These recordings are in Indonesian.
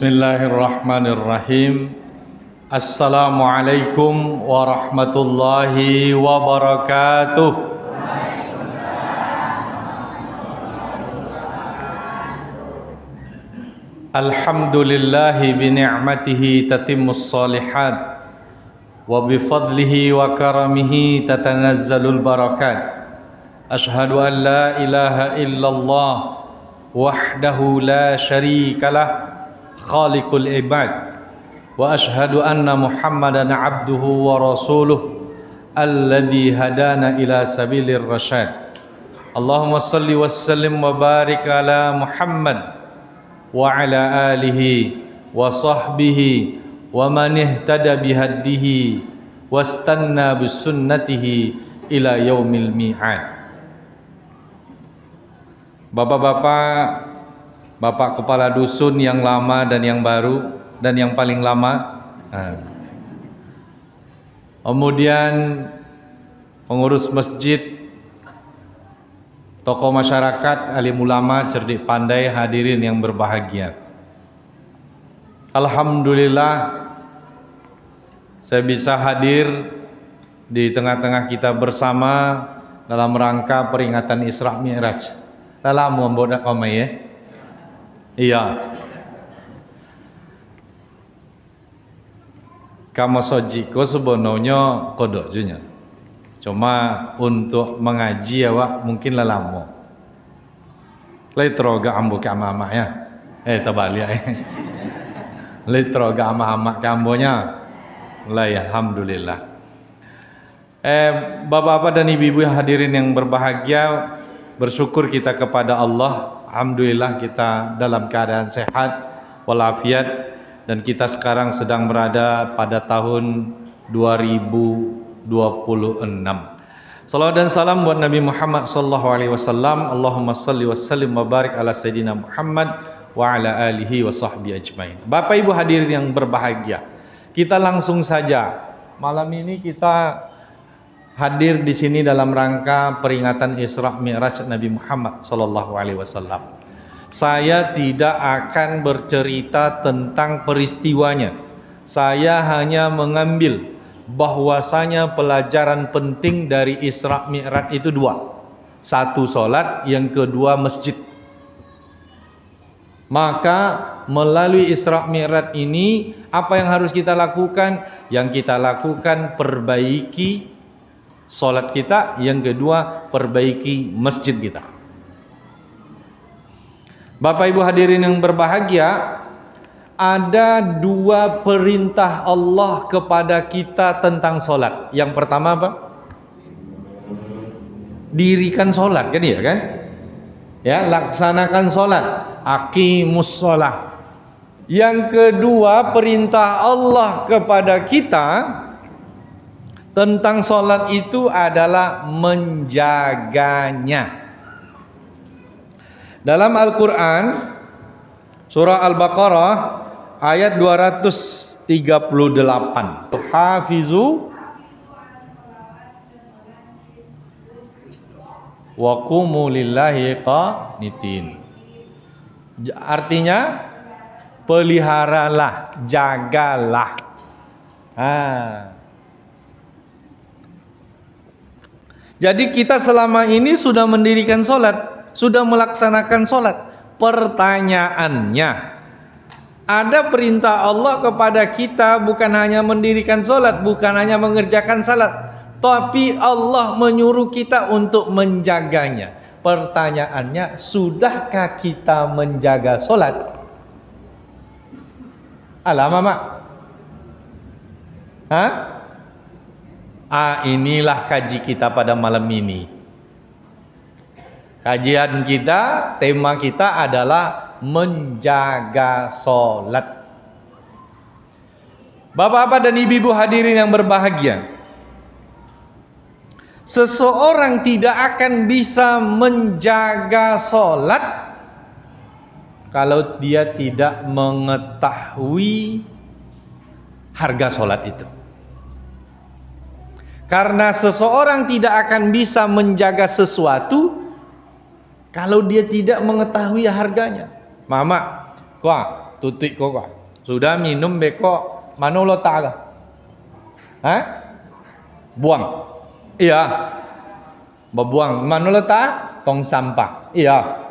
Bismillahirrahmanirrahim. Assalamualaikum warahmatullahi wabarakatuh. Alhamdulillahi bini'matihi tatimmus salihat wa bifadlihi wa karamihi tatanazzalul barakat. Ashhadu an la ilaha illallah wahdahu la syarikalah khaliqul ibad wa ashhadu anna muhammadan abduhu wa rasuluh alladhi hadana ila sabilir rasyad. Allahumma salli wa sallim wa barik ala Muhammad wa ala alihi wa sahbihi wa man ihtada bihaddihi wastanna bisunnatihi ila yaumil mi'ad. Bapak-bapak, bapak kepala dusun yang lama dan yang baru dan yang paling lama, kemudian pengurus masjid, tokoh masyarakat, alim ulama, cerdik pandai, hadirin yang berbahagia. Alhamdulillah saya bisa hadir di tengah-tengah kita bersama dalam rangka peringatan Isra Mi'raj. Dalam membuat kami ya. Iya. Kamu sojiko sebenarnya kodok junya. Cuma untuk mengaji awak mungkin lelamo. Letroga ambo ke ama ya. Tabalik ya. Letroga ama kambonya. Lah ya, alhamdulillah. Bapak-bapak dan ibu-ibu yang hadirin yang berbahagia, bersyukur kita kepada Allah. Alhamdulillah kita dalam keadaan sehat walafiat dan kita sekarang sedang berada pada tahun 2026. Salawat dan salam buat Nabi Muhammad sallallahu alaihi wasallam. Allahumma salli wa sallim wa barik ala sayidina Muhammad wa ala alihi wa sahbihi ajmain. Bapak Ibu hadirin yang berbahagia, kita langsung saja malam ini kita hadir di sini dalam rangka peringatan Isra Mi'raj Nabi Muhammad sallallahu alaihi wasallam. Saya tidak akan bercerita tentang peristiwanya. Saya hanya mengambil bahwasanya pelajaran penting dari Isra Mi'raj itu dua. Satu salat, yang kedua masjid. Maka melalui Isra Mi'raj ini apa yang harus kita lakukan? Yang kita lakukan perbaiki salat kita, yang kedua perbaiki masjid kita. Bapak Ibu hadirin yang berbahagia, ada dua perintah Allah kepada kita tentang salat. Yang pertama apa? Dirikan salat kan ya kan? Ya, laksanakan salat, aqimus shalah. Yang kedua perintah Allah kepada kita tentang salat itu adalah menjaganya. Dalam Al-Quran surah Al-Baqarah ayat 238, hafizu wa qumu lillahi qanitin. Artinya peliharalah, jagalah. Jadi kita selama ini sudah mendirikan salat, sudah melaksanakan salat. Pertanyaannya, ada perintah Allah kepada kita bukan hanya mendirikan salat, bukan hanya mengerjakan salat, tapi Allah menyuruh kita untuk menjaganya. Pertanyaannya, sudahkah kita menjaga salat? Alah mama. Inilah kaji kita pada malam ini. Kajian kita, tema kita adalah menjaga salat. Bapak-bapak dan ibu-ibu hadirin yang berbahagia, seseorang tidak akan bisa menjaga salat kalau dia tidak mengetahui harga salat itu. Karena seseorang tidak akan bisa menjaga sesuatu kalau dia tidak mengetahui harganya. Mama, tutik kok. Sudah minum beko, mana letak ke? Buang. Iya. Berbuang. Mana letak? Tong sampah. Iya.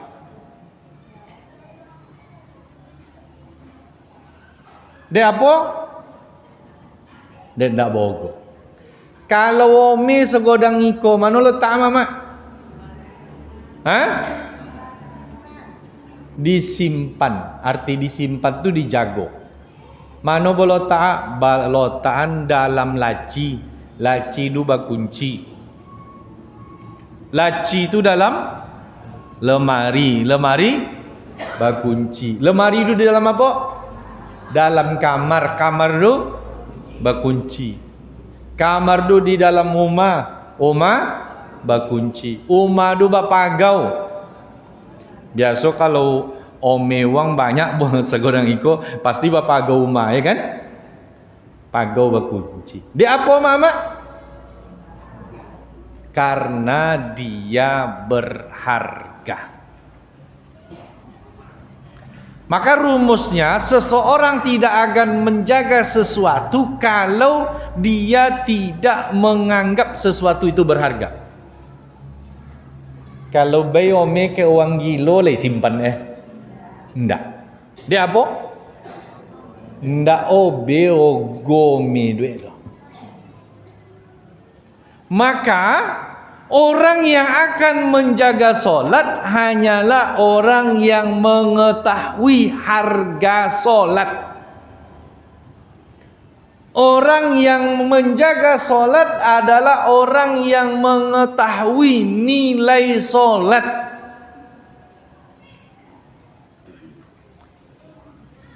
Dia apa? Dia tak bogo. Kalau ome segodang iko, mana letak mama? Disimpan. Arti disimpan tu dijago. Mana boleh tak? Balotaan dalam laci. Laci tu berkunci. Laci tu dalam lemari. Lemari berkunci. Lemari tu di dalam apa? Dalam kamar. Kamar tu berkunci. Kamar tu di dalam rumah. Rumah berkunci. Rumah tu berpagau. Biasa kalau ome wang banyak pun segodang iko pasti berpagau rumah, ya kan? Pagau berkunci. Dia apa mama? Karena dia berharga. Maka rumusnya seseorang tidak akan menjaga sesuatu kalau dia tidak menganggap sesuatu itu berharga. Kalau bayi ome ke uang gilo le simpan ndak. Dia apa? Ndak obe ogomi duit lo. Maka orang yang akan menjaga solat hanyalah orang yang mengetahui harga solat. Orang yang menjaga solat adalah orang yang mengetahui nilai solat.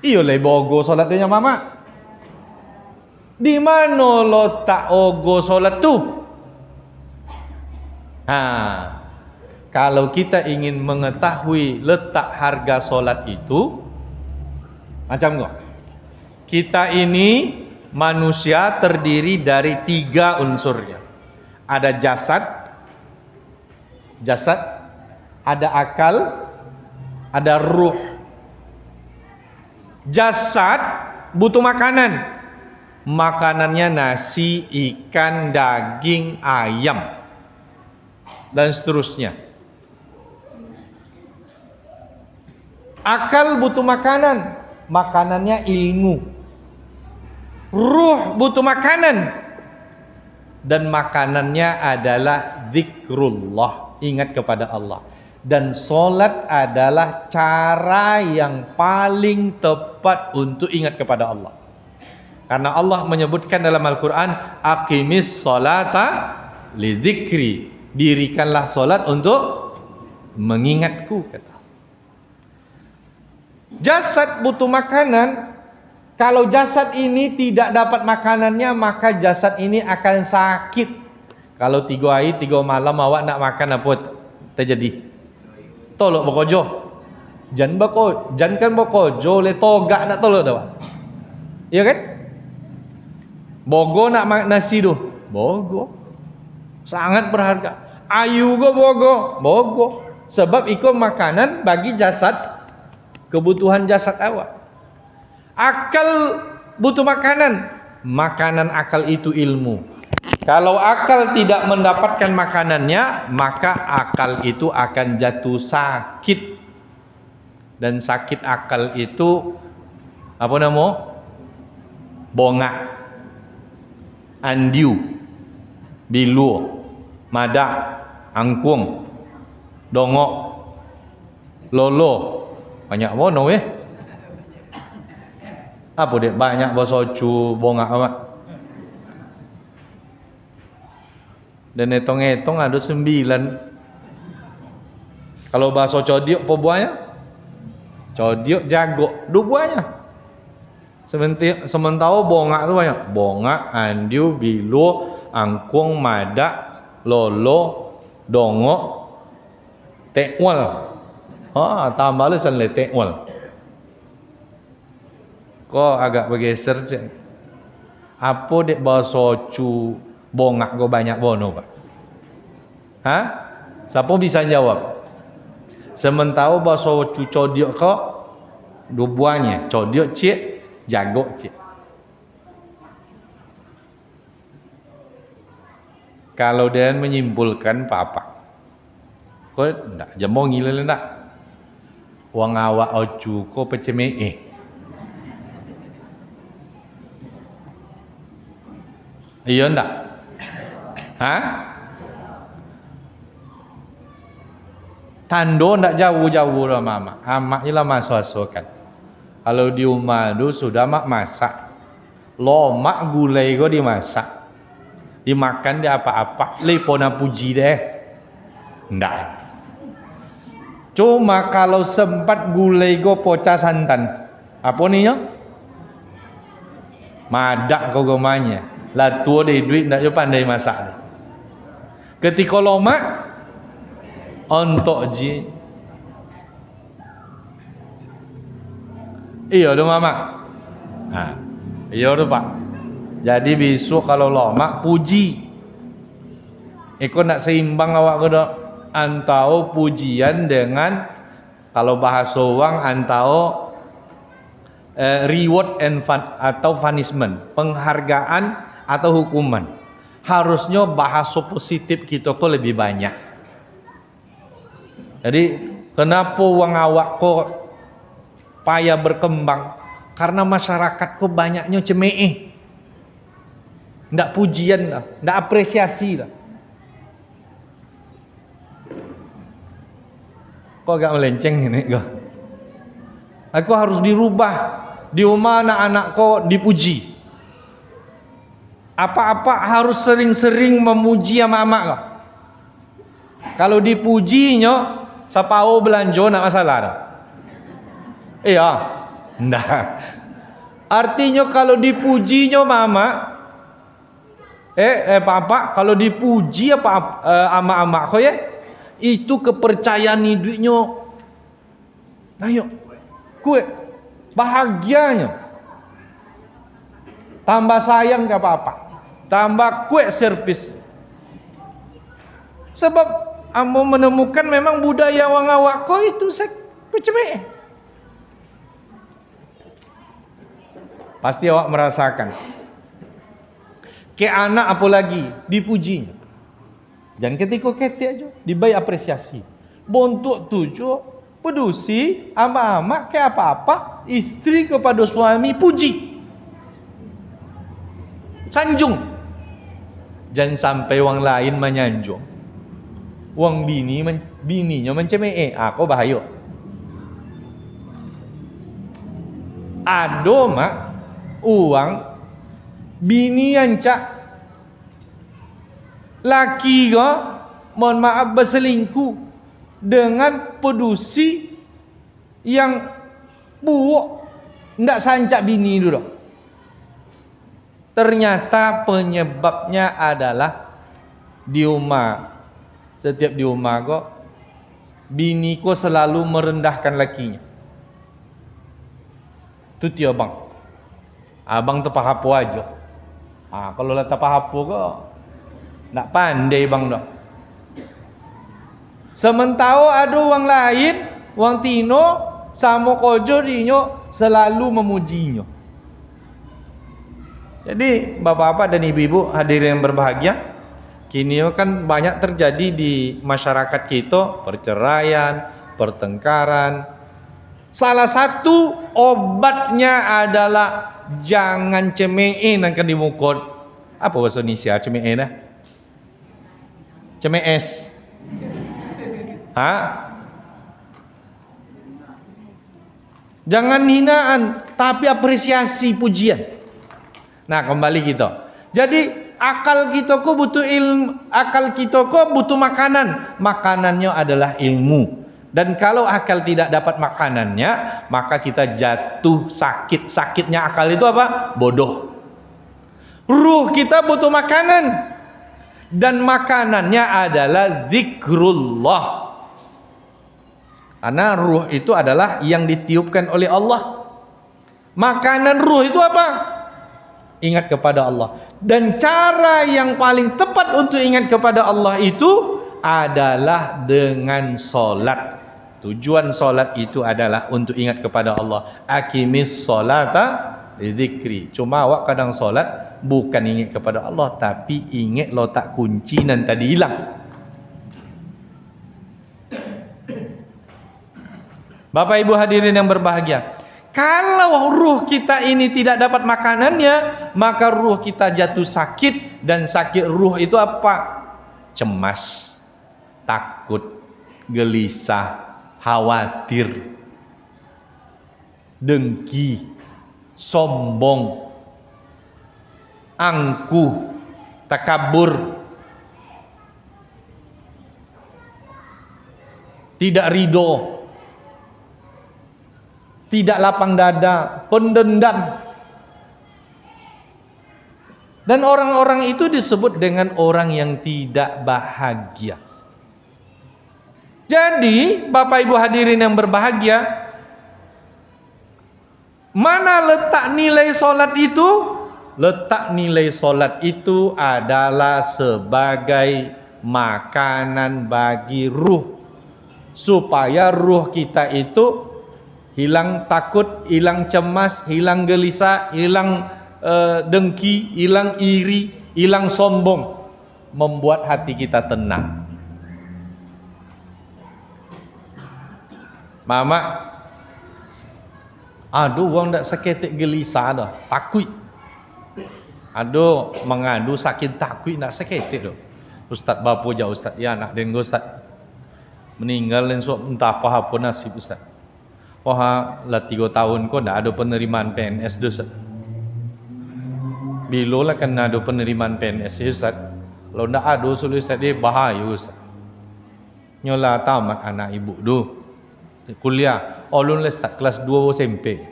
Iyo le bogo solat dia mama. Di mana lo tak ogo solat tu? Kalau kita ingin mengetahui letak harga solat itu, macam kok. Kita ini manusia terdiri dari 3 unsurnya. Ada jasad, ada akal, ada ruh. Jasad butuh makanan. Makanannya nasi, ikan, daging, ayam, dan seterusnya. Akal butuh makanan. Makanannya ilmu. Ruh butuh makanan, dan makanannya adalah zikrullah, ingat kepada Allah. Dan solat adalah cara yang paling tepat untuk ingat kepada Allah. Karena Allah menyebutkan dalam Al-Quran, aqimis solata li dzikri, dirikanlah solat untuk mengingatku, kata. Jasad butuh makanan. Kalau jasad ini tidak dapat makanannya, maka jasad ini akan sakit. Kalau 3 hari 3 malam awak nak makan apa terjadi? Tolok bekojo. Jangan bekojo le togak nak tolok dah. Ya kan? Bogo nak nasi tu. Bogo. Sangat berharga. Ayu go bogo. Sebab ikut makanan bagi jasad, kebutuhan jasad awak. Akal butuh makanan. Makanan akal itu ilmu. Kalau akal tidak mendapatkan makanannya, maka akal itu akan jatuh sakit. Dan sakit akal itu apa nama? Bongak, andiu, bilu, madak, angkung, dongok, lolo. Banyak bono apa dia banyak bosocu bongak apa. Dan etong-etong ada 9. Kalau bahasa codiok apa buahnya? Codiok jago 2 buahnya. Sementara bongak tu banyak. Bongak, andiu, bilu, angkung, madak, lolo, dongok, tekwal. Tambah lah sanle tekwal. Kau agak bergeser je. Apa dek bahasa cu bongak kau banyak bono pak? Siapa bisa jawab? Sementara bahasa cu codiok kau Dua buahnya, codiok cik, jagok cik. Kalau dia menyimpulkan apa-apa. Kau tak jemong gila lah tak. Wang awak ocu kau peceme. Iya tak? Ha? Tando tak jauh-jauh lah mama. Amak je lah masuk-masukkan. Kalau di rumah tu sudah mak masak. Lomak gulai kau dimasak. Dimakan dia apa-apa. Lepona puji deh. Ndak. Cuma kalau sempat gulai kau pocah santan. Apa ni ya? Madak kau gomanya. Lah tua deh duit ndak je pandai masak. Ketika lomak ontok ji. Iya tu mama. Ha. Iya tu pak. Jadi besok kalau lomak puji. Eko nak seimbang awak ke dak antau pujian dengan kalau bahasa orang antau reward and fun, atau punishment, penghargaan atau hukuman. Harusnya bahasa positif kita kok lebih banyak. Jadi kenapa wang awak kok payah berkembang? Karena masyarakat kok banyaknya cemeh. Ndak pujian dah, ndak apresiasi dah. Kok agak melenceng ini kok. Aku harus dirubah. Di rumah anak-anak kok dipuji. Apa-apa harus sering-sering memuji sama amak kok. Kalau dipujinya sapau belanja nak masalah dah. Iya. Ndak. Artinya kalau dipujinya mama papa kalau dipuji apa ama-ama kau ya itu kepercayaan hidupnya ayo kue bahagianya tambah sayang ke apa-apa tambah kue servis sebab amo menemukan memang budaya wang awak kau itu peceme pasti awak merasakan ke anak apa lagi dipuji. Jangan ketika ketik aja dibayar apresiasi. Bontuk tujuh pedusi ama-ama ke apa-apa istri kepada suami puji. Sanjung. Jangan sampai wang lain menyanjung. Wang bininya mencemeh. Aku bahaya. Ado mak uang bini yang cak laki ko mohon maaf berselingkuh dengan pedusi yang buruk ndak sancak bini dulu. Ternyata penyebabnya adalah di rumah. Setiap di rumah kok bini ko selalu merendahkan lakinya. Tu dia bang. Abang terpahapu aja. Kalau lah terpahapu kok nak pandai bang dah. Sementara ada orang lain, orang tino sama kojo dinyo selalu memujinya. Jadi bapak-bapak dan ibu-ibu hadirin yang berbahagia, kini kan banyak terjadi di masyarakat kita perceraian, pertengkaran. Salah satu obatnya adalah jangan cemein akan dimukul. Apa bahasa Indonesia cemein dah? Cemes. Jangan hinaan, tapi apresiasi pujian. Nah, kembali kita. Jadi akal kita kok butuh ilmu, akal kita kok butuh makanan. Makanannya adalah ilmu. Dan kalau akal tidak dapat makanannya, maka kita jatuh sakit. Sakitnya akal itu apa? Bodoh. Ruh kita butuh makanan. Dan makanannya adalah zikrullah. Karena ruh itu adalah yang ditiupkan oleh Allah. Makanan ruh itu apa? Ingat kepada Allah. Dan cara yang paling tepat untuk ingat kepada Allah itu adalah dengan solat. Tujuan solat itu adalah untuk ingat kepada Allah. Aqimis solata lidzikri. Cuma awak kadang solat bukan ingat kepada Allah, tapi ingat letak kunci nan tadi hilang. Bapak Ibu hadirin yang berbahagia, kalau ruh kita ini tidak dapat makanannya, maka ruh kita jatuh sakit. Dan sakit ruh itu apa? Cemas, takut, gelisah, khawatir, dengki, sombong, angkuh, takabur, tidak ridho, tidak lapang dada, pendendam. Dan orang-orang itu disebut dengan orang yang tidak bahagia. Jadi, Bapak Ibu hadirin yang berbahagia, mana letak nilai solat itu? Letak nilai solat itu adalah sebagai makanan bagi ruh, supaya ruh kita itu hilang takut, hilang cemas, hilang gelisah, hilang dengki, hilang iri, hilang sombong, membuat hati kita tenang. Mama, aduh wang dak seketik gelisah dah, takut. Aduh mengadu sakit takut nak seketik dah. Ustaz bapa jauh ustaz, ya nak den ustaz. Meninggal dan suap entah apa nasib ustaz. Wah lah 3 tahun kok ndak ada penerimaan PNS dah ustaz. Bila lah kan ada penerimaan PNS ustaz. Kalau ndak ada suluh ustaz dia bahaya ustaz. Nyola tamat anak ibu tu. Kuliah, ulun le start kelas 2 SMP.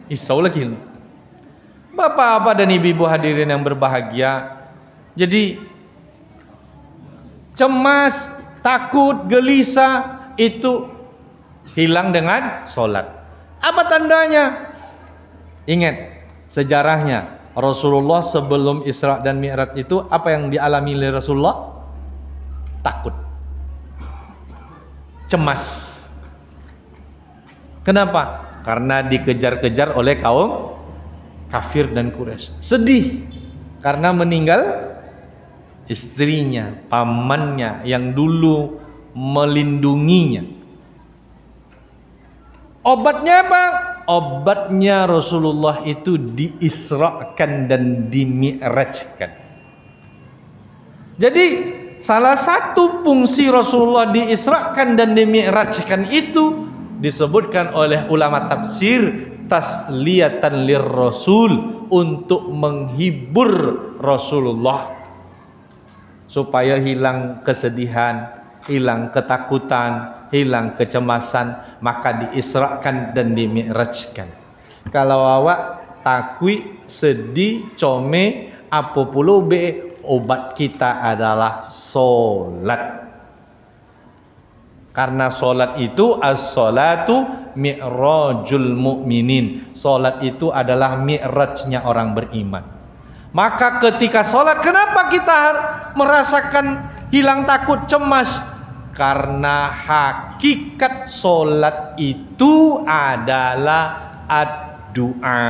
Isau lagi. Bapak-bapak dan ibu-ibu hadirin yang berbahagia. Jadi cemas, takut, gelisah itu hilang dengan solat. Apa tandanya? Ingat sejarahnya. Rasulullah sebelum Isra dan Mi'raj itu apa yang dialami oleh Rasulullah? Takut, cemas. Kenapa? Karena dikejar-kejar oleh kaum kafir dan Quraisy. Sedih karena meninggal istrinya, pamannya yang dulu melindunginya. Obatnya apa? Obatnya Rasulullah itu diisrakan dan dimi'rajkan. Jadi salah satu fungsi Rasulullah diisrakan dan dimi'rajkan itu disebutkan oleh ulama tafsir tasliyatan lirrasul, untuk menghibur Rasulullah supaya hilang kesedihan, hilang ketakutan, hilang kecemasan, maka diisrakan dan dimi'rajkan. Kalau awak takut, sedih, come, apa puluh be, obat kita adalah solat. Karena solat itu as-salatu mi'rajul mu'minin. Solat itu adalah mi'rajnya orang beriman. Maka ketika solat, kenapa kita merasakan hilang takut, cemas? Karena hakikat solat itu adalah ad-du'a.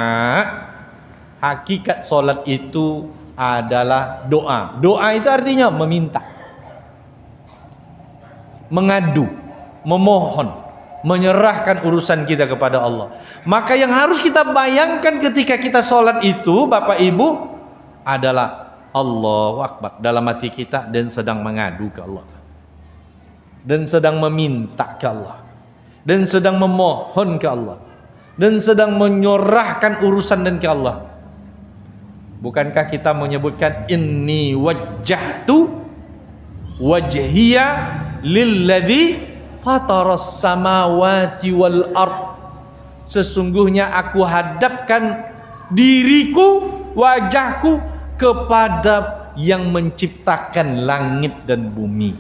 Hakikat solat itu adalah doa. Doa itu artinya meminta, mengadu, memohon, menyerahkan urusan kita kepada Allah. Maka yang harus kita bayangkan ketika kita sholat itu, Bapak Ibu, adalah Allahu Akbar dalam hati kita, dan sedang mengadu ke Allah, dan sedang meminta ke Allah, dan sedang memohon ke Allah, dan sedang menyerahkan urusan dan ke Allah. Bukankah kita menyebutkan inni wajjahtu wajhiya lilladzi fataras samawati wal ard. Sesungguhnya aku hadapkan diriku, wajahku kepada yang menciptakan langit dan bumi.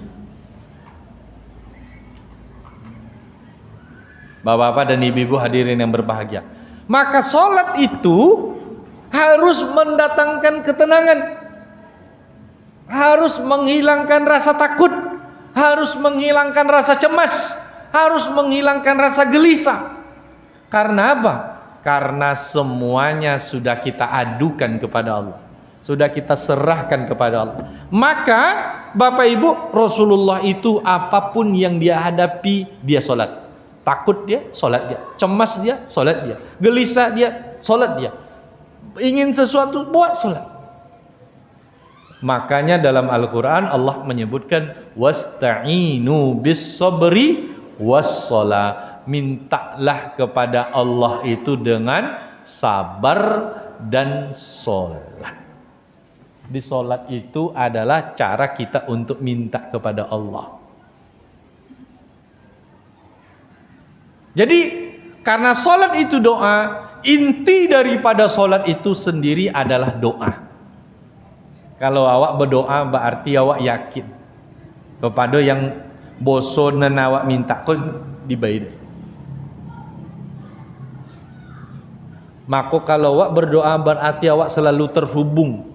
Bapak-bapak dan ibu-ibu hadirin yang berbahagia, maka solat itu harus mendatangkan ketenangan, harus menghilangkan rasa takut, harus menghilangkan rasa cemas, harus menghilangkan rasa gelisah. Karena apa? Karena semuanya sudah kita adukan kepada Allah, sudah kita serahkan kepada Allah. Maka Bapak Ibu, Rasulullah itu apapun yang dia hadapi, dia sholat. Takut dia, sholat dia. Cemas dia, sholat dia. Gelisah dia, sholat dia. Ingin sesuatu, buat sholat. Makanya dalam Al-Quran Allah menyebutkan wasta'inu bis sabri was sholat. Mintalah kepada Allah itu dengan sabar dan sholat. Di sholat itu adalah cara kita untuk minta kepada Allah. Jadi karena sholat itu doa, inti daripada sholat itu sendiri adalah doa. Kalau awak berdoa berarti awak yakin kepada yang boson dan awak minta kau dibayar. Maka kalau awak berdoa berarti awak selalu terhubung.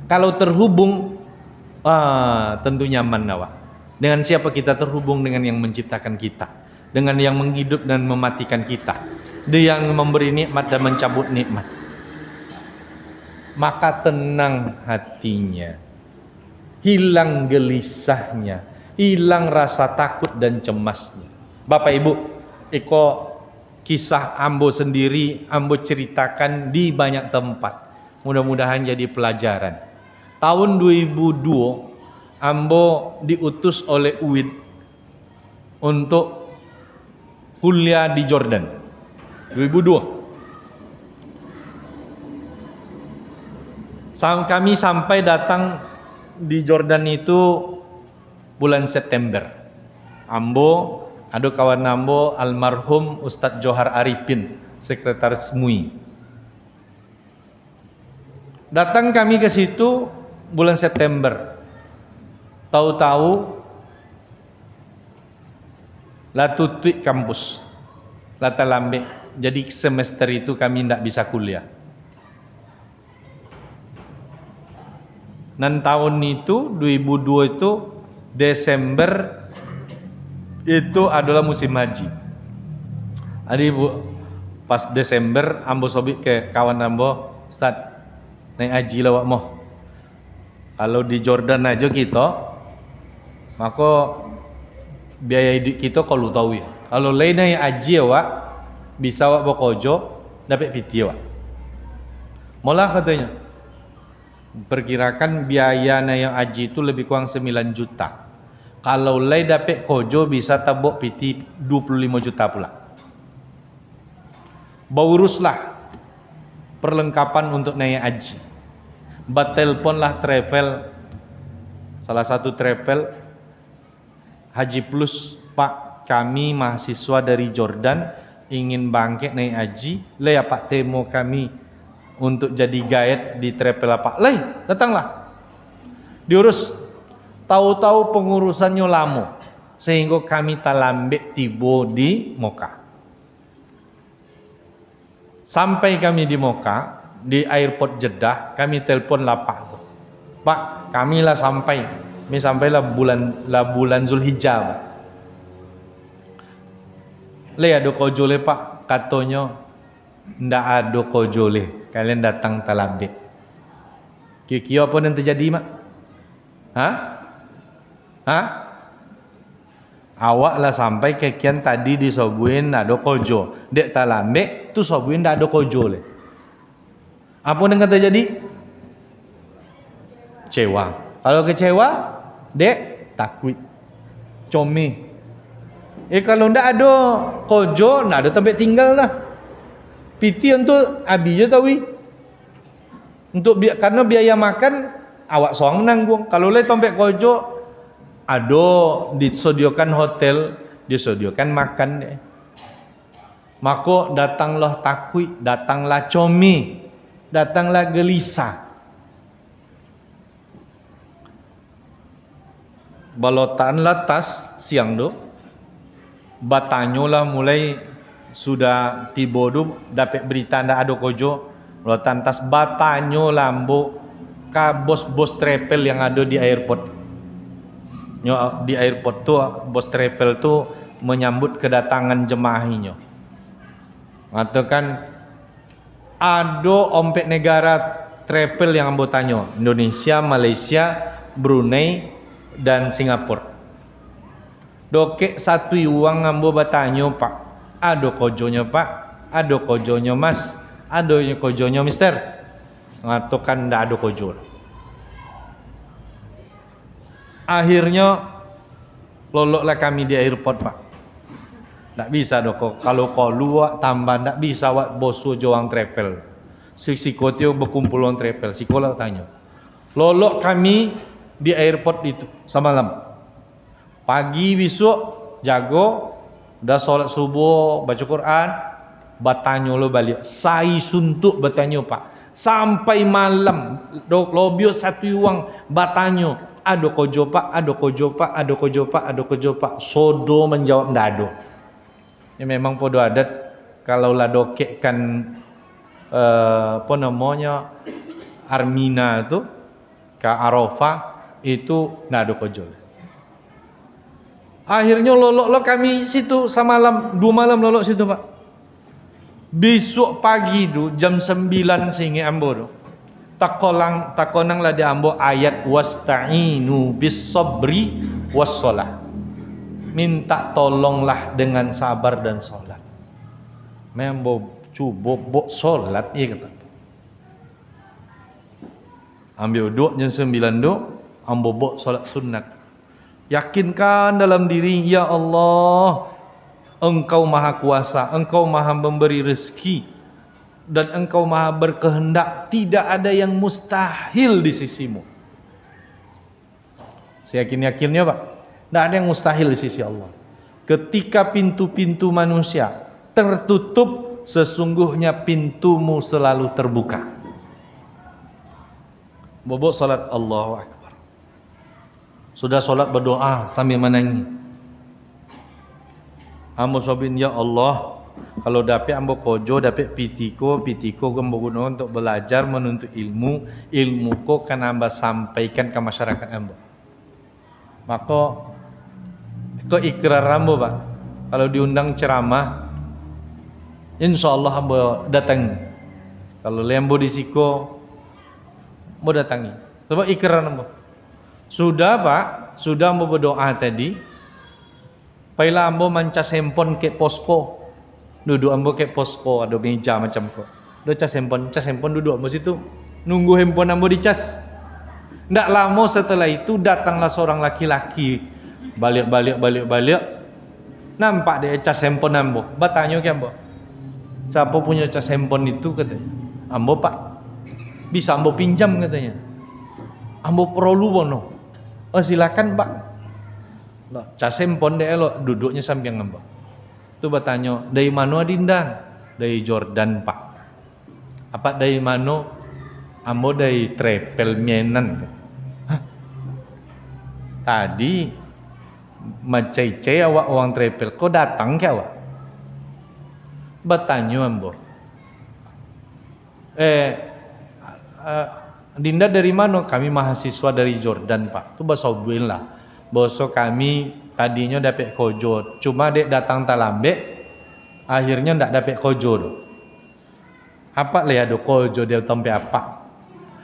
Kalau terhubung, tentu nyaman awak. Dengan siapa kita terhubung? Dengan yang menciptakan kita, dengan yang menghidup dan mematikan kita, dia yang memberi nikmat dan mencabut nikmat. Maka tenang hatinya, hilang gelisahnya, hilang rasa takut dan cemasnya. Bapak Ibu, iko kisah ambo sendiri, ambo ceritakan di banyak tempat. Mudah-mudahan jadi pelajaran. Tahun 2002 ambo diutus oleh UID untuk kuliah di Jordan. 2002. Kami sampai datang di Jordan itu bulan September. Ambo, ada kawan ambo almarhum Ustadz Johar Arifin, sekretaris MUI. Datang kami ke situ bulan September. Tahu-tahu lah tutup kampus, lah terlambat. Jadi semester itu kami tidak bisa kuliah. Dan tahun itu 2002 itu Desember itu adalah musim haji. Jadi pas Desember ambo sobik ke kawan ambo, Ustaz, naik haji lah wak moh. Kalau di Jordan aja kita, maka biaya hidup kita kalau tahu ya. Kalau lain naik haji wak, bisa wak bokojo dapat piti wak. Malah katanya, perkirakan biaya naik haji itu lebih kurang 9 juta. Kalau lay dapat kojo bisa tabuk piti 25 juta pula. Bauruslah perlengkapan untuk naik haji. Batelponlah travel, salah satu travel Haji Plus, Pak, kami mahasiswa dari Jordan ingin bangkit naik haji. Lay apa temo kami untuk jadi guide di travel apa? Lay, datanglah. Diurus. Tahu-tahu pengurusannya lama sehingga kami talambek tiba di Moka. Sampai kami di Moka, di airport Jeddah, kami telepon lapak. Pak, kami lah sampai. Kami sampailah bulan Zulhijjah. Le ada kojole Pak, katanya ndak ada kojole. Kalian datang talambek. Kira-kira apa yang terjadi mak? Awak lah sampai kekian tadi disobuin ada kojo, dek talambek tu sobuin ndak ada kojo le. Apa yang kata jadi? Kecewa. Kalau kecewa, dek takut, comel. Kalau ndak ada kojo, ndak ada tempat tinggal lah. Piti untuk abi je tahu. Karena biaya makan awak seorang menanggung. Kalau le tempat kojo ada disediakan hotel, disediakan makan deh. Maka datanglah takut, datanglah comel, datanglah gelisah. Balotanlah tas siang tu, batanyolah mulai sudah tiba tu dapat berita ndak ada kojo. Balotan tas batanyo lambo ka bos-bos travel yang ada di airport. Nyo di airport tuh bos travel tuh menyambut kedatangan jemaahnya. Atau kan ada ompek negara travel yang ambo tanyo, Indonesia, Malaysia, Brunei dan Singapura. Dokek satu uang ambo batanyo pak, ada kojonya pak, ada kojonya mas, ada kojonya mister. Atau kan ndak ada kojo. Akhirnya loloklah kami di airport pak. Tak bisa dok, kalau luar tambah tak bisa wak bosu joang travel. Siko tio berkumpul on travel, siko lah tanya. Lolok kami di airport itu semalam. Pagi besok jago, dah solat subuh, baca Quran, batanyo lo balik. Sai suntuk batanyo pak. Sampai malam, dok lobio satu uang batanyo. Ada kojo pak, ada kojo pak, ada kojo pak, ada kojo pak. Sodo menjawab ndak ada. Ya memang podo adat kalau lah dokek kan apa namanya Armina itu ke Arafah itu ndak ada kojo. Akhirnya lolok kami situ semalam 2 malam lolok situ pak. Besok pagi tu jam 9 singi ambo tu. Takonang lah di ambo ayat wasta'inu bis sabri was shalah. Minta tolonglah dengan sabar dan sholat. Membo cubo bok sholat iya kata. Ambil duk jam 9 duk, ambo bok sholat sunat. Yakinkan dalam diri, ya Allah, Engkau maha kuasa, Engkau maha memberi rezeki, dan Engkau maha berkehendak. Tidak ada yang mustahil di sisimu. Seyakin-yakinnya pak, tidak ada yang mustahil di sisi Allah. Ketika pintu-pintu manusia tertutup, sesungguhnya pintumu selalu terbuka. Bobok salat Allahu Akbar. Sudah salat berdoa sambil menangis. Ambo sobin ya Allah, kalau dapat ambo kojo, dapat pitiko ambo guna untuk belajar menuntut ilmu ko kan ambo sampaikan ke masyarakat ambo. Maka itu ikrar ambo pak. Kalau diundang ceramah, insyaallah ambo datangi. Kalau lembo di siko, ambo datangi. Sebab ikrar ambo. Sudah pak, sudah ambo berdoa tadi. Paila ambo mancas handphone ke posko. Duduk ambo ke posko, ada meja macam kok. Do cas handphone duduk ambo situ. Nunggu handphone ambo dicas. Ndak lama setelah itu datanglah seorang laki-laki. Balik. Nampak dia cas handphone ambo. Bertanya ke ambo, siapa punya cas handphone itu katanya. Ambo pak, bisa ambo pinjam katanya. Ambo perlu bono. Oh silakan pak. Cas handphone dia lo duduknya samping ambo. Tu bertanya, dari mana Adinda? Dari Jordan pak. Apa dari mana? Ambo dari travel Mienan. Hah? Tadi macai-cai awak orang travel, kau datang ke awak? Bertanya ambo. Dinda dari mana? Kami mahasiswa dari Jordan pak. Tu bahasa buin lah. Bahasa kami tadinya dapat kojo, cuma dek datang talambe, akhirnya ndak dapat kojo do. Apa le ada kojo dia tempe apa?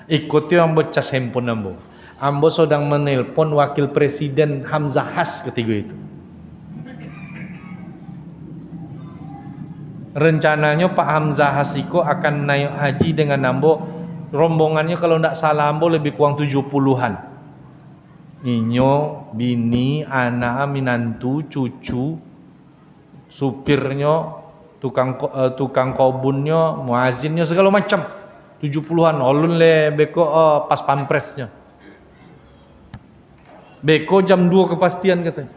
Ikuti ambo cas handphone ambo. Ambo sedang menelpon wakil presiden Hamzah Has ketiga itu. Rencananya Pak Hamzah Has iko akan naik haji dengan ambo, rombongannya kalau ndak salah ambo lebih kurang 70-an. Ninyo, bini, anak, minantu, cucu, supirnya, tukang kobunnya, muazinnya segala macam. 70-an, olun le beko pas pampresnya. Beko jam 2 kepastian katanya.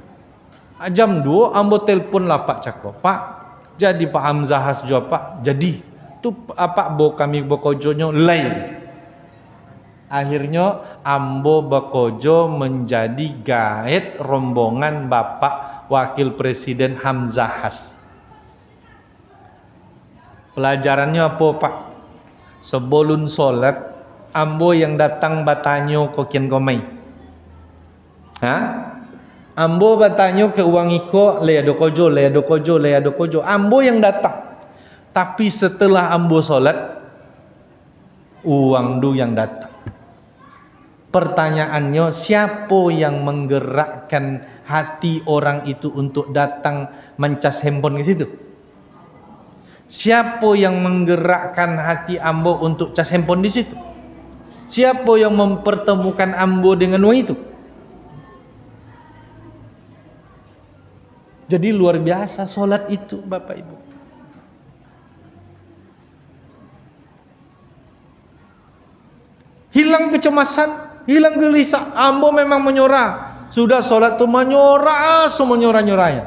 Jam 2 ambo telepon lah Pak Cako. Pak, jadi Pak Hamzah Has jawab Pak, jadi. Tu apa kami bokojonya lain. Akhirnya ambo bakojo menjadi gaet rombongan Bapak Wakil Presiden Hamzah Has. Pelajarannya apa Pak? Sebelum sholat ambo yang datang batanyo kokian komai. Hah? Ambo bertanya ke uang iko, le ada kojo, le ada kojo, le ada kojo. Ambo yang datang. Tapi setelah ambo solat, uang du yang datang. Pertanyaannya, siapa yang menggerakkan hati orang itu untuk datang mencas handphone ke situ? Siapa yang menggerakkan hati ambo untuk cas handphone di situ? Siapa yang mempertemukan ambo dengan uang itu? Jadi luar biasa solat itu, Bapak Ibu. Hilang kecemasan, hilang gelisah. Ambo memang menyorah. Sudah solat tu menyorah, semenyorah-nyorahnya.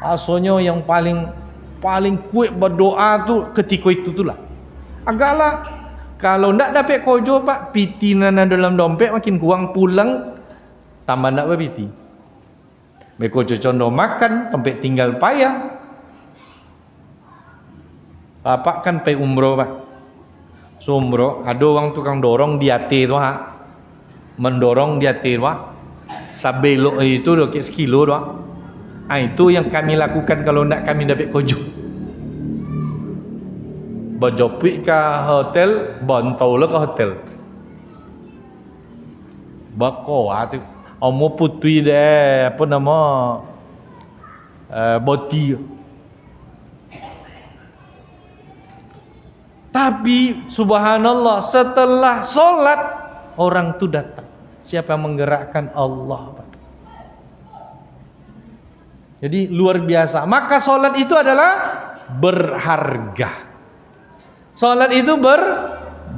Asalnya yang paling kuat berdoa tu ketika itu tulah. Agaklah kalau ndak dapat kojo Pak, pitinan dalam dompet makin kurang, pulang tambah ndak berpiti. Beko condo makan, tempat tinggal payah. Bapak kan pergi umroh Pak. So umroh, ada orang tukang dorong di hati tu ha. Mendorong di hati tu ha. Sabelok itu dokit sekilo tu ha. Itu yang kami lakukan kalau nak kami dapat kojo. Bajopik ke hotel, bantau lah ke hotel. Bako tu. Omo putui deh, apa nama? Boti. Tapi subhanallah, setelah solat orang tu datang. Siapa yang menggerakkan? Allah. Jadi luar biasa. Maka solat itu adalah berharga. Solat itu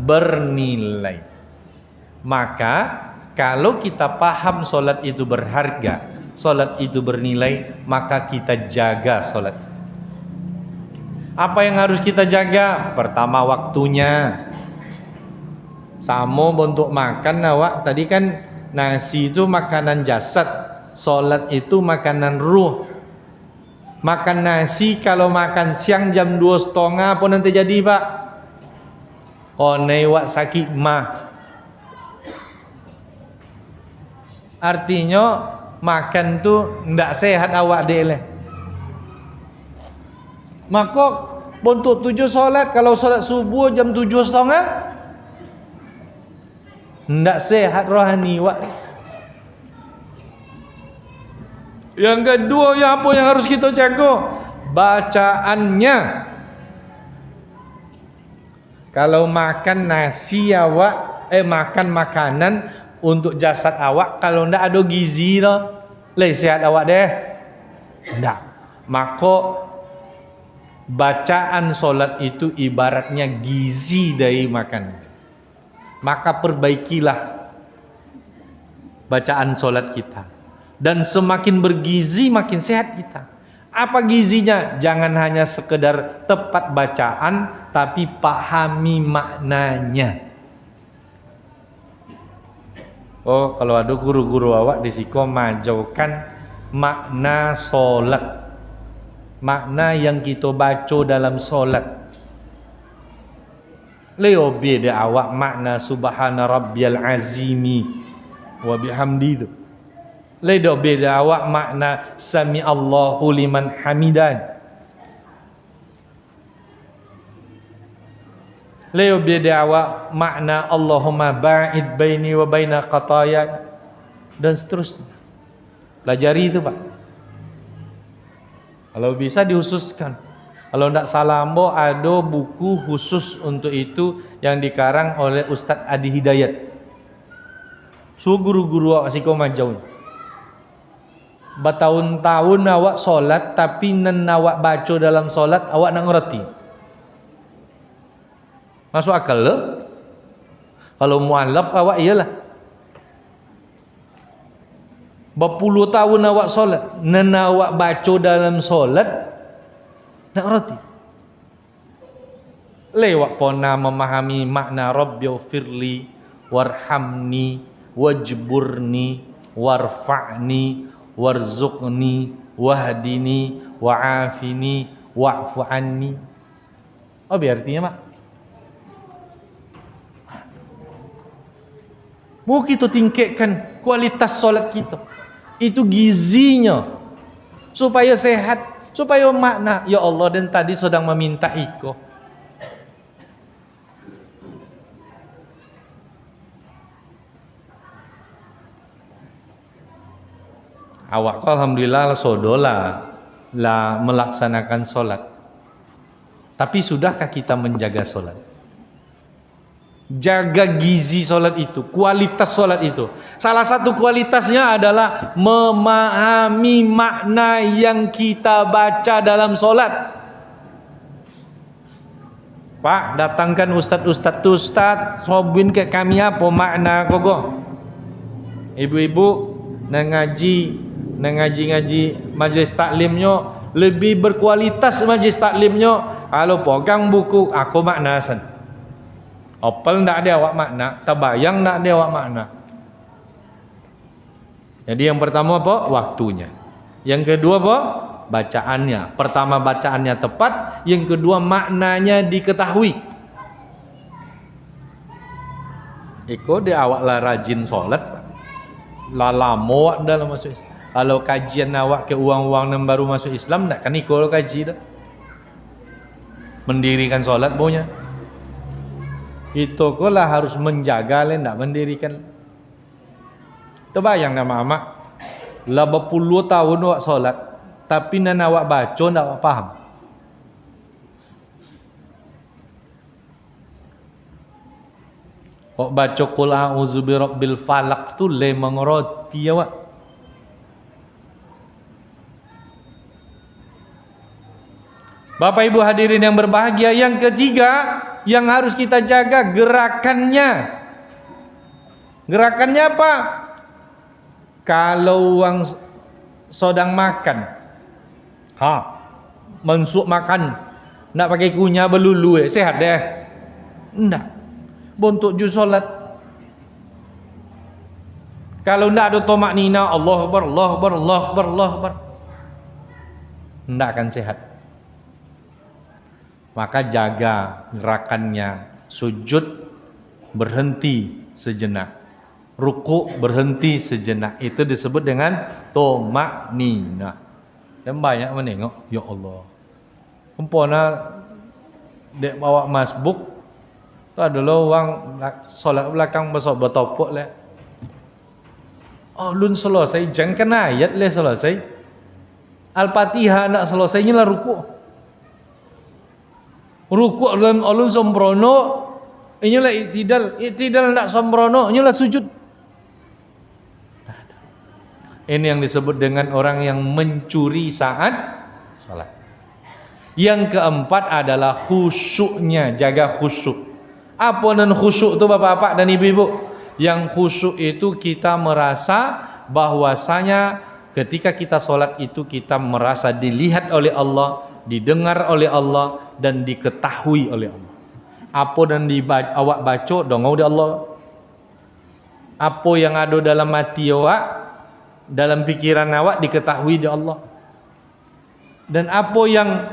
bernilai. Maka kalau kita paham solat itu berharga, solat itu bernilai, maka kita jaga solat. Apa yang harus kita jaga? Pertama, waktunya. Sama untuk makan awak, tadi kan nasi itu makanan jasad, solat itu makanan ruh. Makan nasi kalau makan siang jam 2:30 apa nanti jadi Pak? Konei wak sakit mah. Artinya makan tu ndak sehat awak deh leh. Maka untuk 7 solat, kalau solat subuh jam 7:30 ndak sehat rohani wak. Yang kedua, ya apa yang harus kita jaga? Bacaannya. Kalau makan nasi awak, makan makanan untuk jasad awak, kalau ndak ada gizi dah, leh sehat awak deh. Ndak. Maka bacaan solat itu ibaratnya gizi dari makanan. Maka perbaikilah bacaan solat kita. Dan semakin bergizi makin sehat kita. Apa gizinya? Jangan hanya sekedar tepat bacaan, tapi pahami maknanya. Oh, kalau ada guru-guru awak di siko majaukan makna solat. Makna yang kita baca dalam solat. Leo beda awak makna subhana rabbiyal azimi wa bihamdi itu. Leo beda awak makna sami Allahu liman hamidan. Leo beda awak makna Allahumma ba'id baini wa baina qataya, dan seterusnya. Pelajari itu Pak. Kalau bisa dihususkan. Kalau tidak salah ambo ada buku khusus untuk itu yang dikarang oleh Ustadz Adi Hidayat. So guru-guru awak siko majau. Bertahun-tahun awak solat, tapi nen awak baca dalam solat awak nak ngerti. Masuk akal le? Kalau mualaf awak iyalah. Berpuluh tahun awak solat, nen awak baca dalam solat nak ngerti. Lewat pona memahami makna Rabbighfirli warhamni wajburni warfa'ni warzuqni wahdini wa'afini wa'fu anni. Oh, artinya Mak. Mau kita tingkatkan kualitas solat kita. Itu gizinya. Supaya sehat, supaya makna. Ya Allah, dan tadi sedang meminta iko. Awak alhamdulillah sodola lah melaksanakan solat. Tapi sudahkah kita menjaga solat? Jaga gizi solat itu, kualitas solat itu. Salah satu kualitasnya adalah memahami makna yang kita baca dalam solat. Pak, datangkan ustad sobin ke kami apa makna kogo. Ibu-ibu ngaji majlis taklimnya lebih berkualitas. Majlis taklimnya kalau pegang buku aku maknasan. Opel ndak ada awak makna, tabayang ndak ada awak makna. Jadi yang pertama apa? Waktunya. Yang kedua apa? Bacaannya. Pertama bacaannya tepat, yang kedua maknanya diketahui. Iko dia awak lah rajin solat, lah lama awak dalam masuk Islam. Kalau kajian awak ke uang-uang yang baru masuk Islam, ndak kan iko kaji dah. Mendirikan solat punya. Itu lah harus menjaga le, ndak mendirikan. Terbayang nama amak, 80 tahun awak solat, tapi nan awak baca ndak awak paham. Awak baca qul a'udzu birabbil falaq tu le mengerti awak. Bapak Ibu hadirin yang berbahagia, yang ketiga yang harus kita jaga gerakannya. Gerakannya apa? Kalau orang sedang makan, mensuk makan, nak pakai kunyah berlulu, sehat deh? Enggak. Bontuk juz solat. Kalau enggak ada tomak nina, Allah Akbar, Allah Akbar, Allah Akbar, Allah Akbar, enggak akan sehat. Maka jaga gerakannya. Sujud berhenti sejenak, ruku berhenti sejenak. Itu disebut dengan tomak nina. Dan banyak menengok, ya Allah, umpana dek bawa masbuk tu adalah orang solat belakang besok bertopuk le. Oh lun selesai jangan ayat le selesai. Al-Fatihah nak selesainya lah ruku. Ruku alun sembrono, inilah itidal nak sembrono, inilah sujud. Ini yang disebut dengan orang yang mencuri saat salat. Yang keempat adalah khusyuknya, jaga khusyuk. Apa dan khusyuk itu bapak-bapak dan ibu-ibu? Yang khusyuk itu kita merasa bahwasanya ketika kita salat itu kita merasa dilihat oleh Allah, didengar oleh Allah, dan diketahui oleh Allah. Apa dan awak baca dongau di Allah. Apa yang ada dalam hati awak, dalam pikiran awak diketahui di Allah. Dan apa yang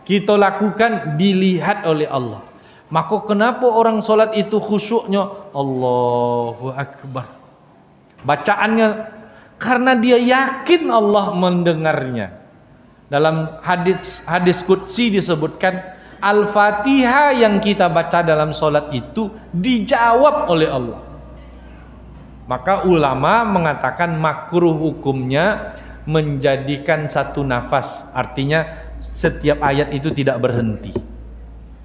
kita lakukan dilihat oleh Allah. Maka kenapa orang solat itu khusyuknya Allahu Akbar, bacaannya, karena dia yakin Allah mendengarnya. Dalam hadis qudsi disebutkan Al-Fatihah yang kita baca dalam solat itu dijawab oleh Allah. Maka ulama mengatakan makruh hukumnya menjadikan satu nafas, artinya setiap ayat itu tidak berhenti.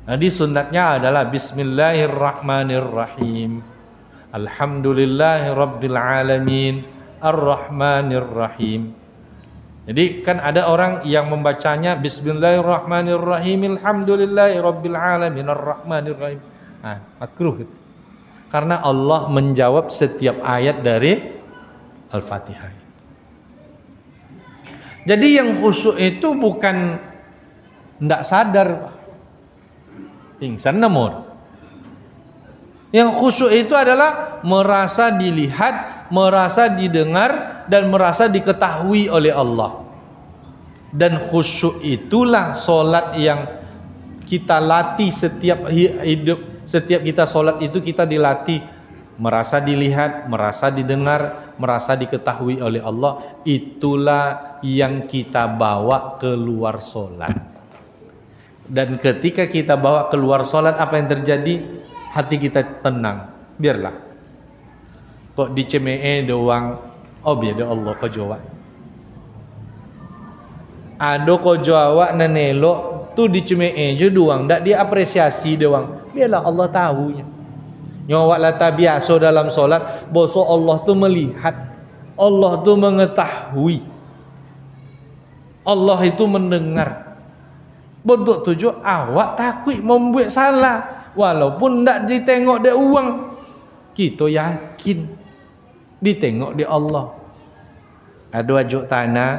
Jadi sunatnya adalah Bismillahirrahmanirrahim, Alhamdulillahirabbil alamin, Ar-Rahmanirrahim. Jadi kan ada orang yang membacanya Bismillahirrahmanirrahim, Alhamdulillahirabbil alamin, Ar-Rahmanirrahim. Makruh itu. Karena Allah menjawab setiap ayat dari Al-Fatihah. Jadi yang khusyuk itu bukan ndak sadar, pingsan namun. Yang khusyuk itu adalah merasa dilihat, merasa didengar, dan merasa diketahui oleh Allah. Dan khusyuk itulah solat yang kita latih setiap hidup. Setiap kita solat itu kita dilatih merasa dilihat, merasa didengar, merasa diketahui oleh Allah, itulah yang kita bawa keluar sholat. Dan ketika kita bawa keluar sholat, apa yang terjadi? Hati kita tenang. Biarlah. Kok dicemee doang, oh biar Allah kau jawab. Ada kau jawab nanelok tu dicemee je doang, tak diapresiasi doang. Biarlah Allah tahunya. Nyawak lata biasa dalam solat, bosok Allah tu melihat, Allah tu mengetahui, Allah itu mendengar. Bentuk tujuh awak takut membuat salah, walaupun tak ditengok dia uang, kita yakin ditengok di Allah. Ada ajuk tanah,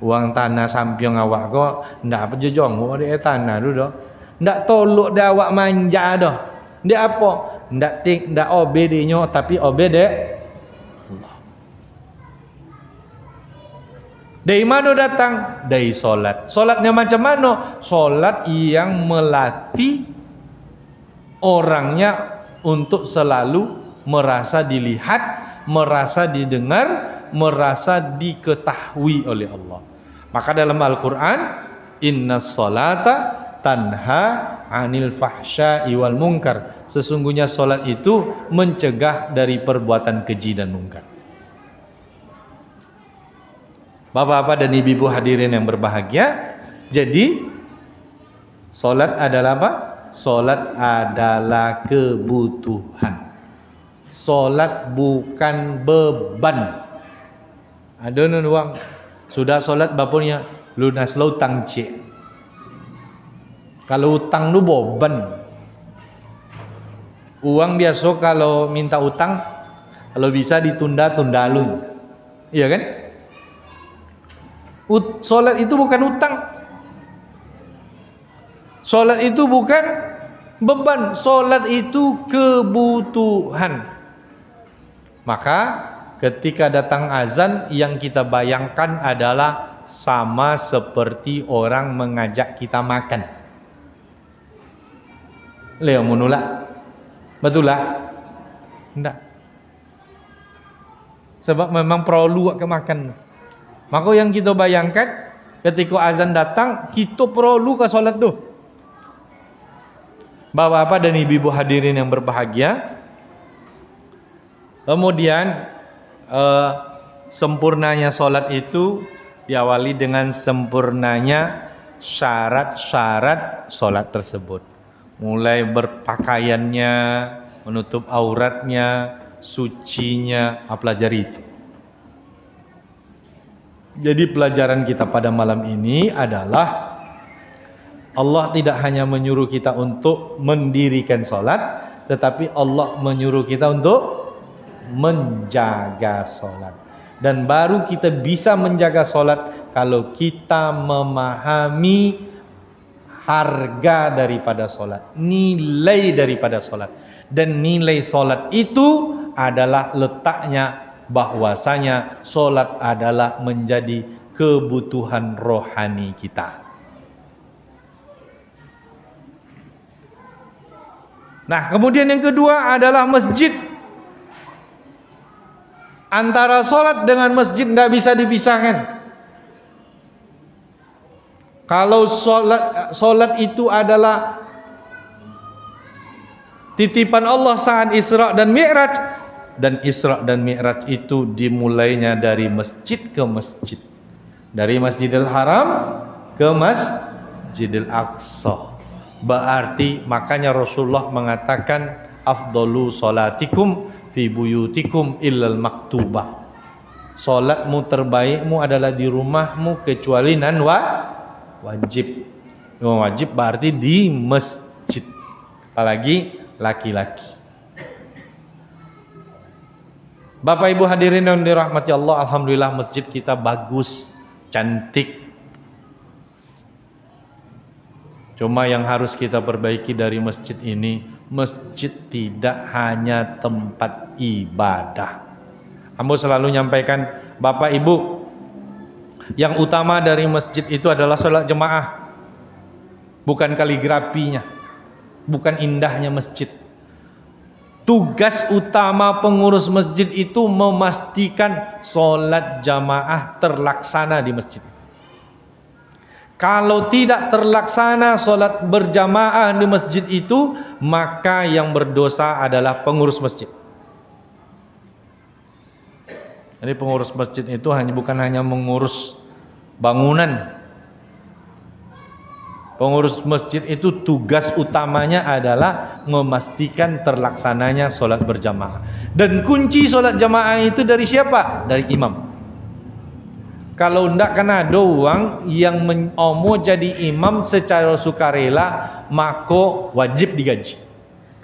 uang tanah sampiang awak kok ndak apa je jongok dia tanah tu dah. Ndak tolok dia awak manja dah. Dia apa? Ndak obe dia tapi obe dek Allah. Dari mana datang? Dari solat. Solatnya macam mana? Solat yang melatih orangnya untuk selalu merasa dilihat, merasa didengar, merasa diketahui oleh Allah. Maka dalam Al-Quran, innas salata tanha anil fahsya'i wal munkar. Sesungguhnya solat itu mencegah dari perbuatan keji dan mungkar. Bapak-bapak dan ibu-ibu hadirin yang berbahagia, jadi solat adalah apa? Solat adalah kebutuhan. Solat bukan beban. Ada orang sudah solat bapaknya lunas utang cik. Kalau utang lu beban. Uang biasa kalau minta utang, kalau bisa ditunda-tunda lu. Iya kan? Solat itu bukan utang. Solat itu bukan beban. Solat itu kebutuhan. Maka ketika datang azan, yang kita bayangkan adalah sama seperti orang mengajak kita makan. Leo menolak. Betul lah? Tidak. Sebab memang perlu ke makan. Maka yang kita bayangkan ketika azan datang, kita perlu ke solat tu. Bapak-bapak dan ibu-ibu hadirin yang berbahagia, kemudian sempurnanya solat itu diawali dengan sempurnanya syarat-syarat solat tersebut. Mulai berpakaiannya, menutup auratnya, sucinya, pelajari itu. Jadi pelajaran kita pada malam ini adalah Allah tidak hanya menyuruh kita untuk mendirikan solat, tetapi Allah menyuruh kita untuk menjaga solat. Dan baru kita bisa menjaga solat kalau kita memahami harga daripada solat, nilai daripada solat. Dan nilai solat itu adalah letaknya bahwasanya solat adalah menjadi kebutuhan rohani kita. Nah, kemudian yang kedua adalah masjid. Antara solat dengan masjid nggak bisa dipisahkan. Kalau solat itu adalah titipan Allah saat Isra dan Mi'raj, dan Isra dan Mi'raj itu dimulainya dari masjid ke masjid, dari Masjidil Haram ke Masjidil Aqsa. Berarti makanya Rasulullah mengatakan afdalu salatikum fi buyutikum illal maktubah. Salatmu terbaikmu adalah di rumahmu kecuali nan wajib. Wajib berarti di masjid. Apalagi laki-laki. Bapak Ibu hadirin yang dirahmati Allah, alhamdulillah masjid kita bagus, cantik. Cuma yang harus kita perbaiki dari masjid ini, masjid tidak hanya tempat ibadah. Ambo selalu nyampaikan, Bapak Ibu, yang utama dari masjid itu adalah sholat jemaah, bukan kaligrafinya, bukan indahnya masjid. Tugas utama pengurus masjid itu memastikan solat jamaah terlaksana di masjid. Kalau tidak terlaksana solat berjamaah di masjid itu, maka yang berdosa adalah pengurus masjid. Jadi pengurus masjid itu bukan hanya mengurus bangunan. Pengurus masjid itu tugas utamanya adalah memastikan terlaksananya solat berjamaah. Dan kunci solat jamaah itu dari siapa? Dari imam. Kalau tidak kan ada orang yang mau jadi imam secara sukarela, maka wajib digaji.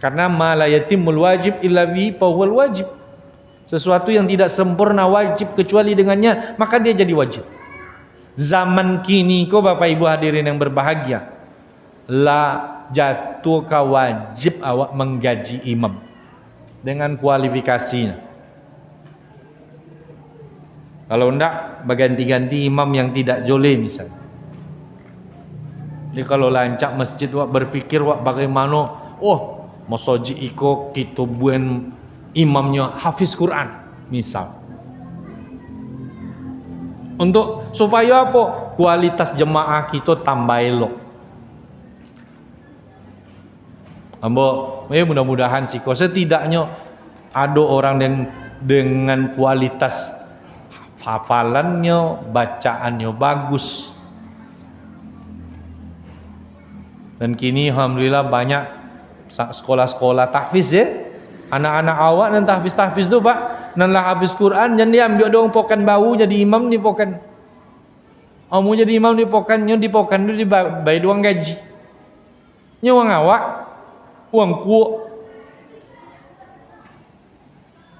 Karena ma la yatimul wajib illa bihi fahuwal wajib. Sesuatu yang tidak sempurna wajib kecuali dengannya, maka dia jadi wajib. Zaman kini kau Bapak Ibu hadirin yang berbahagia, lah jatuh ke wajib awak menggaji imam dengan kualifikasinya. Kalau enggak, berganti-ganti imam yang tidak joleh misalnya. Jadi kalau lancak masjid wak berpikir wak bagaimana, masoji iko kita buen imamnya hafiz Quran misal. Untuk supaya apa? Kualitas jemaah kita tambah elok. Mudah-mudahan sih kok setidaknya ada orang dengan kualitas hafalannya, bacaannya bagus. Dan kini alhamdulillah banyak sekolah-sekolah tahfiz ya. Anak-anak awak dan tahfiz tu Pak, nan lah habis Quran jangan dia ambil dong pokan bau jadi imam ni pokan. Mau jadi imam di pokan tu dibayar uang gaji. Nya uang awak, uang kuok.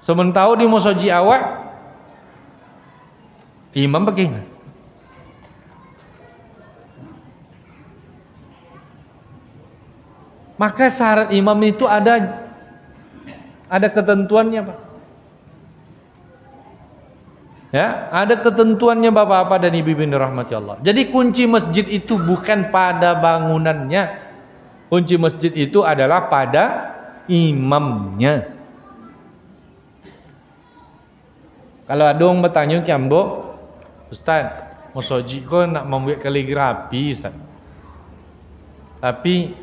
Sementara di mosoji awak imam bagaimana? Maka syarat imam itu ada ketentuannya Pak. Ya, ada ketentuannya Bapak-bapak dan Ibu-ibu yang dirahmati Allah. Jadi kunci masjid itu bukan pada bangunannya. Kunci masjid itu adalah pada imamnya. Kalau ada orang bertanya ke ambo, Ustaz, mosoji kok nak membuat kaligrafi Ustaz. Tapi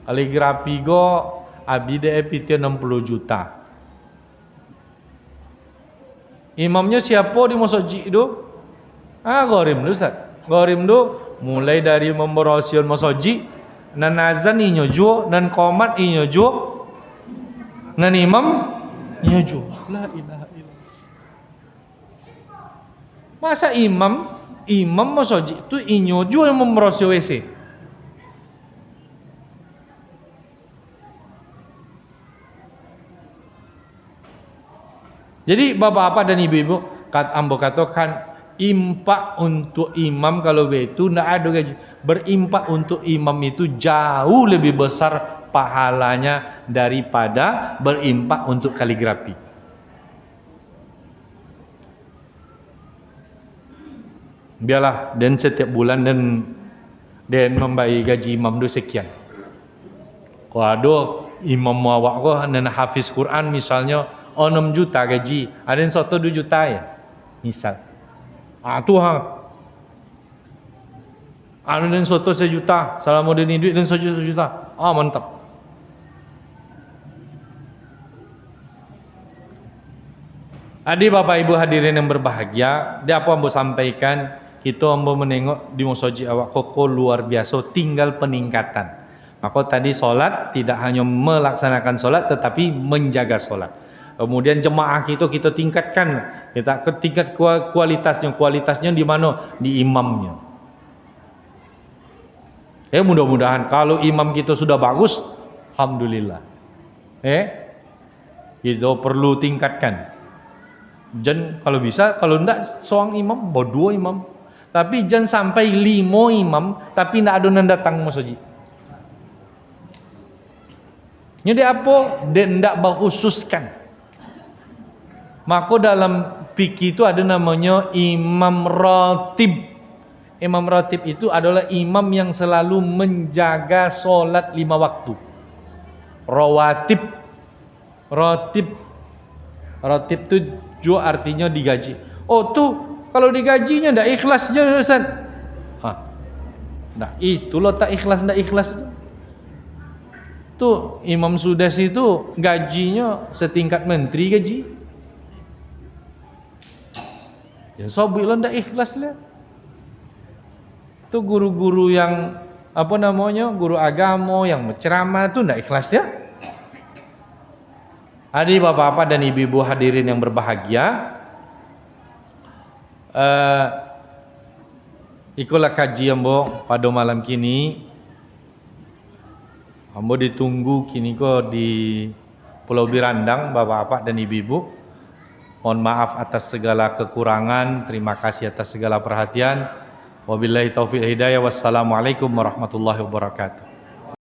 kaligrafi go abide epite 60 juta. Imamnya siapa di mosoji itu? Gorim dulu Ustaz. Gorim dulu mulai dari memberosion mosoji, nan azan inyo juo, nan komat inyo juo, nan imam inyo juo. La ilaha illallah. Masa imam mosoji itu inyo juo yang memberosio WC? Jadi bapak-bapak dan ibu-ibu, ambo katakan impak untuk imam kalau itu tidak ada gaji. Berimpak untuk imam itu jauh lebih besar pahalanya daripada berimpak untuk kaligrafi. Biarlah dan setiap bulan dan membayar gaji imam itu sekian. Kalau ada imam awak kok dan hafiz Quran misalnya 6 juta gaji, ada yang 1 juta ya misal. Tuhan ada yang 1 juta, salam modern duit dan 1 juta. Mantap. Adik Bapak Ibu hadirin yang berbahagia, dia apa ambo sampaikan, kita ambo menengok di musoji awak koko luar biasa, tinggal peningkatan. Maka tadi solat tidak hanya melaksanakan solat tetapi menjaga solat. Kemudian jemaah kita tingkatkan, kita tingkat kualitasnya di mana? Di imamnya. Mudah-mudahan kalau imam kita sudah bagus, alhamdulillah. Kita perlu tingkatkan. Kalau bisa, kalau enggak seorang imam, bawa 2 imam. Tapi jangan sampai 5 imam, tapi enggak ada yang datang masjid. Jadi apa? Dia enggak berkhususkan. Maka dalam fikih itu ada namanya imam ratib. Imam ratib itu adalah imam yang selalu menjaga solat 5 waktu. Rawatib. Rotib. Rotib itu juga artinya digaji. Oh tuh, kalau digajinya ndak ikhlas aja Ustaz. Nah itu lo tak ikhlas ndak ikhlas. Tuh Imam Sudas itu gajinya setingkat menteri gaji. Ya sobi lo ndak ikhlas lah. Itu guru-guru yang apa namanya, guru agama yang menceramah tuh ndak ikhlas ya. Adik bapak-bapak dan ibu-ibu hadirin yang berbahagia, ikulah kaji ambo pada malam kini. Ambo ditunggu kini kok di Pulau Birandang, bapak-bapak dan ibu-ibu. Mohon maaf atas segala kekurangan, terima kasih atas segala perhatian. Wabillahi taufiq hidayah. Wassalamualaikum warahmatullahi wabarakatuh.